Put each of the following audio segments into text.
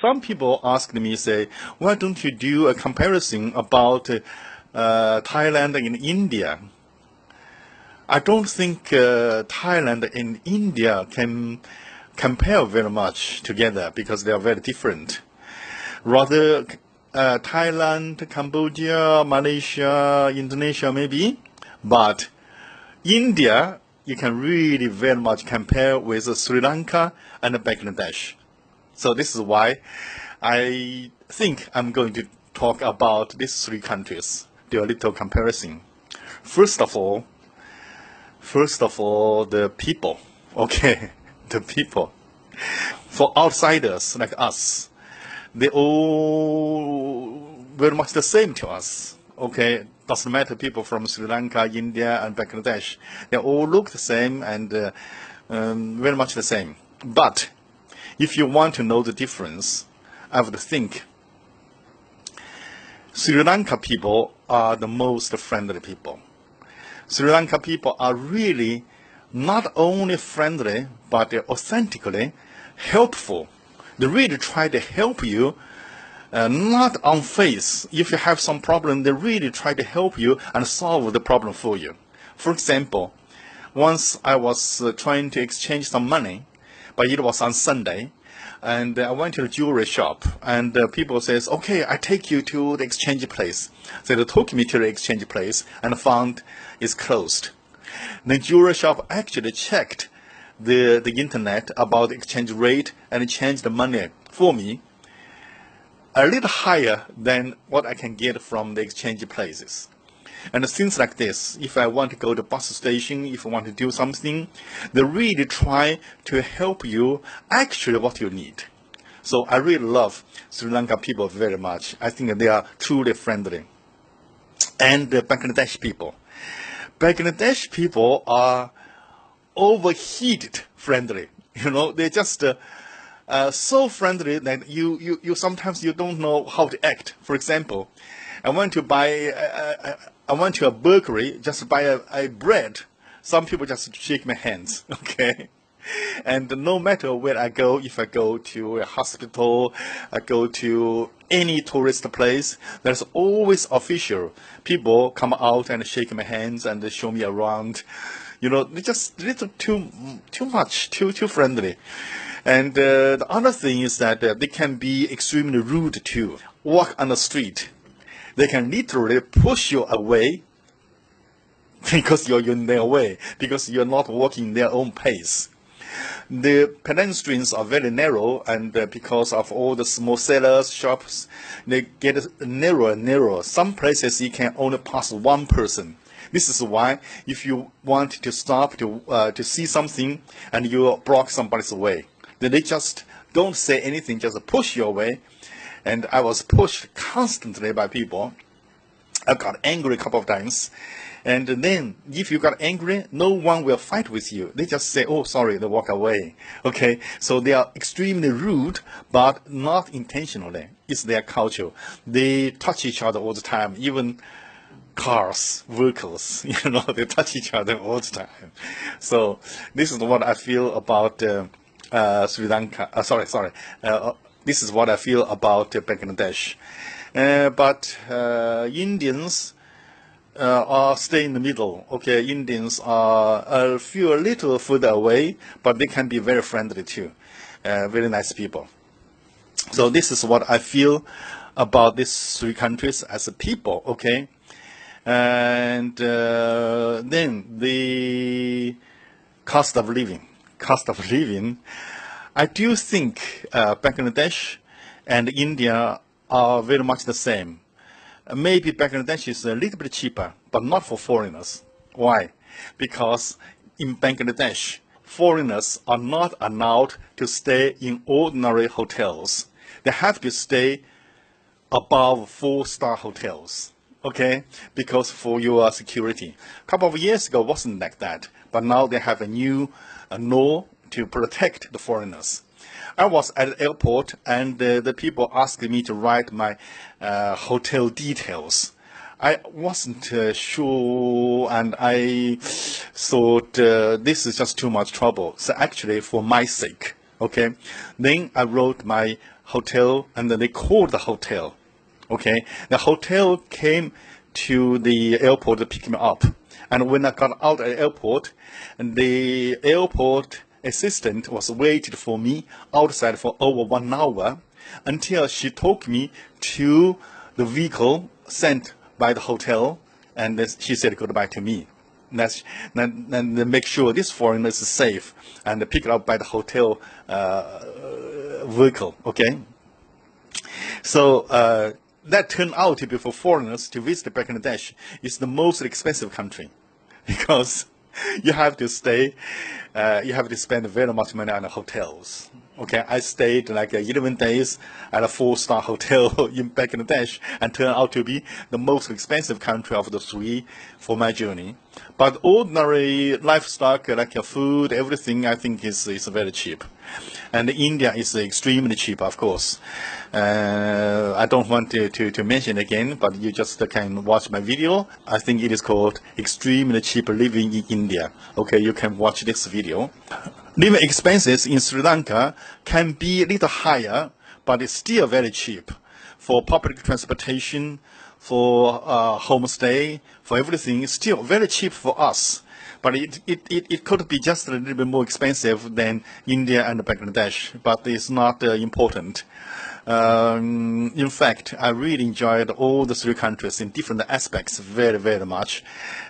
Some people asked me, say, why don't you do a comparison about Thailand and India? I don't think Thailand and India can compare very much together because they are very different. Rather, Thailand, Cambodia, Malaysia, Indonesia maybe, but India, you can really very much compare with Sri Lanka and Bangladesh. So this is why I think I'm going to talk about these three countries, do a little comparison. First of all, the people. Okay, the people. For outsiders like us, they all very much the same to us. Okay, doesn't matter people from Sri Lanka, India, and Bangladesh. They all look the same and very much the same. But if you want to know the difference, I would think Sri Lanka people are the most friendly people. Sri Lanka people are really not only friendly, but they're authentically helpful. They really try to help you, not on face. If you have some problem, they really try to help you and solve the problem for you. For example, once I was trying to exchange some money, but it was on Sunday, and I went to the jewelry shop, and people says, okay, I take you to the exchange place. So they took me to the exchange place and found it's closed. The jewelry shop actually checked the internet about the exchange rate and changed the money for me a little higher than what I can get from the exchange places. And things like this, if I want to go to bus station, if I want to do something, they really try to help you actually what you need. So I really love Sri Lanka people very much. I think they are truly friendly. And the Bangladesh people. Bangladesh people are overheated friendly. You know, they just so friendly that you sometimes you don't know how to act. For example, I went to a bakery just to buy a bread. Some people just shake my hands, okay? And no matter where I go, if I go to a hospital, I go to any tourist place, there's always official people come out and shake my hands and show me around. You know, they're just a little too much, too friendly. And the other thing is that they can be extremely rude too. Walk on the street, they can literally push you away because you're in their way, because you're not walking their own pace. The pedestrians are very narrow, and because of all the small sellers, shops, they get narrower and narrower. Some places you can only pass one person. This is why if you want to stop to see something and you block somebody's way, then they just don't say anything, just push you away. And I was pushed constantly by people. I got angry a couple of times. And then if you got angry, no one will fight with you. They just say, oh, sorry, they walk away. Okay, so they are extremely rude, but not intentionally. It's their culture. They touch each other all the time, even cars, vehicles, you know, they touch each other all the time. So this is what I feel about Sri Lanka. This is what I feel about Bangladesh. But Indians are stay in the middle. Okay, Indians are feel a little further away, but they can be very friendly too. Very nice people. So this is what I feel about these three countries as a people. Okay. And then the cost of living. I do think Bangladesh and India are very much the same. Maybe Bangladesh is a little bit cheaper, but not for foreigners. Why? Because in Bangladesh, foreigners are not allowed to stay in ordinary hotels. They have to stay above 4-star hotels. Okay, because for your security. A couple of years ago wasn't like that, but now they have a new law to protect the foreigners. I was at the airport, and the people asked me to write my hotel details. I wasn't sure, and I thought this is just too much trouble. So actually, for my sake, okay, then I wrote my hotel, and then they called the hotel. Okay, the hotel came to the airport to pick me up. And when I got out at the airport, the airport assistant was waiting for me outside for over 1 hour until she took me to the vehicle sent by the hotel, and she said goodbye to me. And make sure this foreigner is safe and picked up by the hotel vehicle. Okay, so that turned out to be, for foreigners to visit Bangladesh, is the most expensive country, because you have to stay, you have to spend very much money on the hotels. Okay, I stayed like 11 days at a 4-star hotel in Bangladesh, and turned out to be the most expensive country of the 3 for my journey. But ordinary livestock, like food, everything, I think is very cheap. And India is extremely cheap, of course. I don't want to mention again, but you just can watch my video. I think it is called Extremely Cheap Living in India. Okay, you can watch this video. Living expenses in Sri Lanka can be a little higher, but it's still very cheap for public transportation, for homestay, for everything. It's still very cheap for us. But it could be just a little bit more expensive than India and Bangladesh, but it's not important. In fact, I really enjoyed all the 3 countries in different aspects very, very much.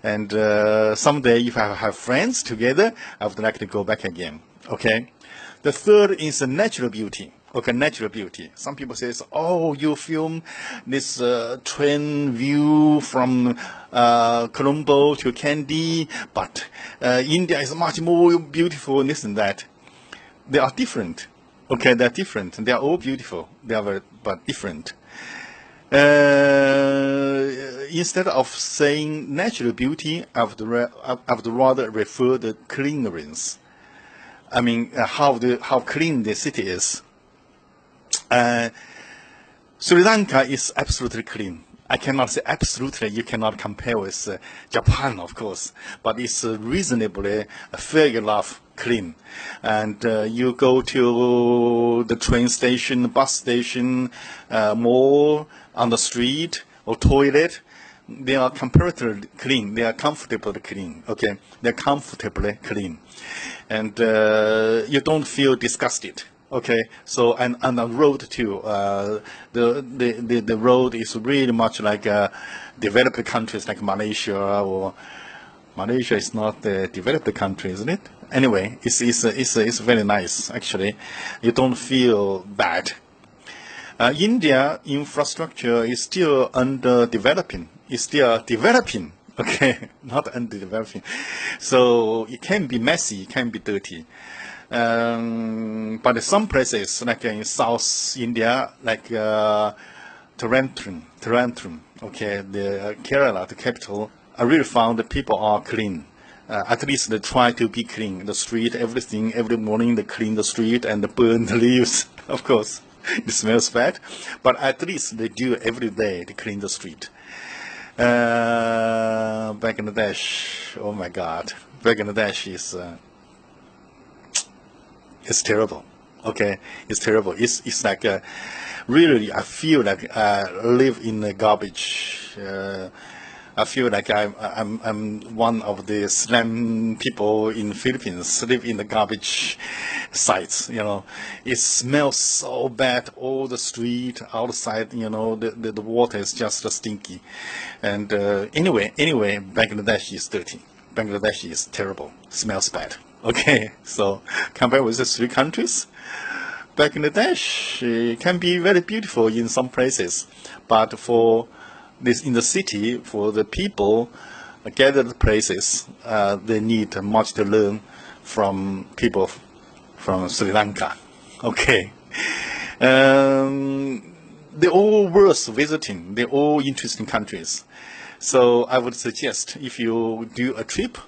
And someday, if I have friends together, I would like to go back again. Okay. The third is natural beauty. Okay, natural beauty. Some people say, oh, you film this train view from Colombo to Kandy, but India is much more beautiful, and this and that. They are different. Okay, they're different. They are all beautiful. They are very, but different. Instead of saying natural beauty, I would rather refer to cleanliness. I mean, how clean the city is. Sri Lanka is absolutely clean. I cannot say absolutely, you cannot compare with Japan, of course, but it's reasonably, fair enough clean. And you go to the train station, bus station, mall, on the street, or toilet, they are comparatively clean. They are comfortably clean. Okay, they're comfortably clean. And you don't feel disgusted. Okay, so and on the road too, the road is really much like developed countries like Malaysia, or Malaysia is not a developed country, isn't it? Anyway, it's very nice actually. You don't feel bad. India infrastructure is still under developing. It's still developing. Okay, not under developing. So it can be messy, it can be dirty. But some places, like in South India, like Trivandrum, okay, the Kerala, the capital, I really found that people are clean. At least they try to be clean. The street, everything, every morning they clean the street and they burn the leaves. Of course, it smells bad, but at least they do every day to clean the street. Bangladesh, oh my God, Bangladesh is. It's terrible. Okay, it's terrible. It's like really, I feel like I live in the garbage. I feel like I'm one of the slum people in Philippines, live in the garbage sites. You know, it smells so bad. All the street outside, you know, the water is just stinky. And anyway, Bangladesh is dirty. Bangladesh is terrible. Smells bad. Okay, so compared with the 3 countries, Bangladesh can be very beautiful in some places, but for this in the city, for the people gathered places, they need much to learn from people from Sri Lanka. Okay, they're all worth visiting. They're all interesting countries. So I would suggest if you do a trip,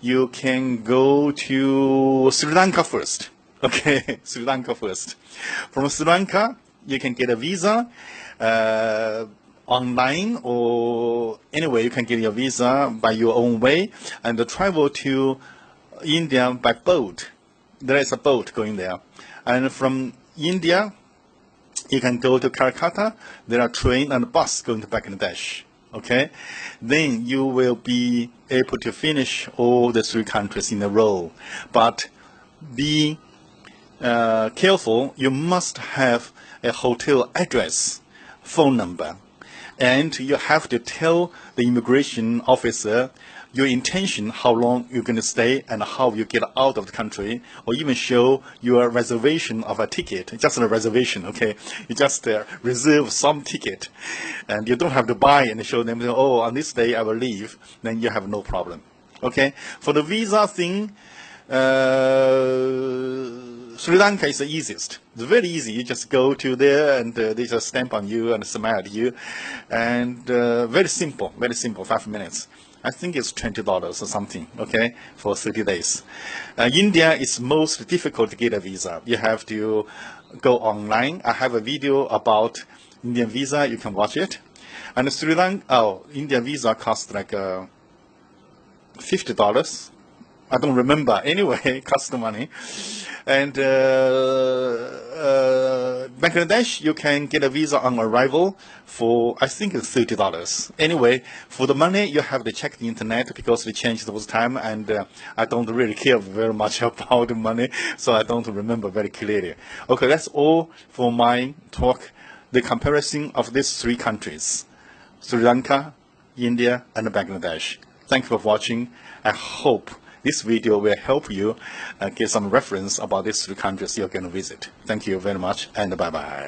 you can go to Sri Lanka first. Okay, Sri Lanka first. From Sri Lanka, you can get a visa online, or anyway, you can get your visa by your own way and travel to India by boat. There is a boat going there. And from India, You can go to Calcutta. There are train and bus going to Bangladesh. Okay, then you will be able to finish all the 3 countries in a row. But be careful. You must have a hotel address, phone number, and you have to tell the immigration officer your intention, how long you're going to stay and how you get out of the country, or even show your reservation of a ticket, just a reservation, okay? You just reserve some ticket, and you don't have to buy and show them, oh, on this day I will leave, then you have no problem, okay? For the visa thing, Sri Lanka is the easiest. It's very easy. You just go to there and they just stamp on you and smile at you. And very simple, 5 minutes. I think it's $20 or something, okay, for 30 days. India is most difficult to get a visa. You have to go online. I have a video about Indian visa. You can watch it. And Sri Lanka, Indian visa costs like $50. I don't remember. Anyway, cost money. And Bangladesh, you can get a visa on arrival for, I think it's $30. Anyway, for the money, you have to check the internet because they changed those time, and I don't really care very much about the money, so I don't remember very clearly. Okay, that's all for my talk. The comparison of these 3 countries, Sri Lanka, India, and Bangladesh. Thank you for watching. I hope this video will help you get some reference about these 3 countries you're going to visit. Thank you very much, and bye-bye.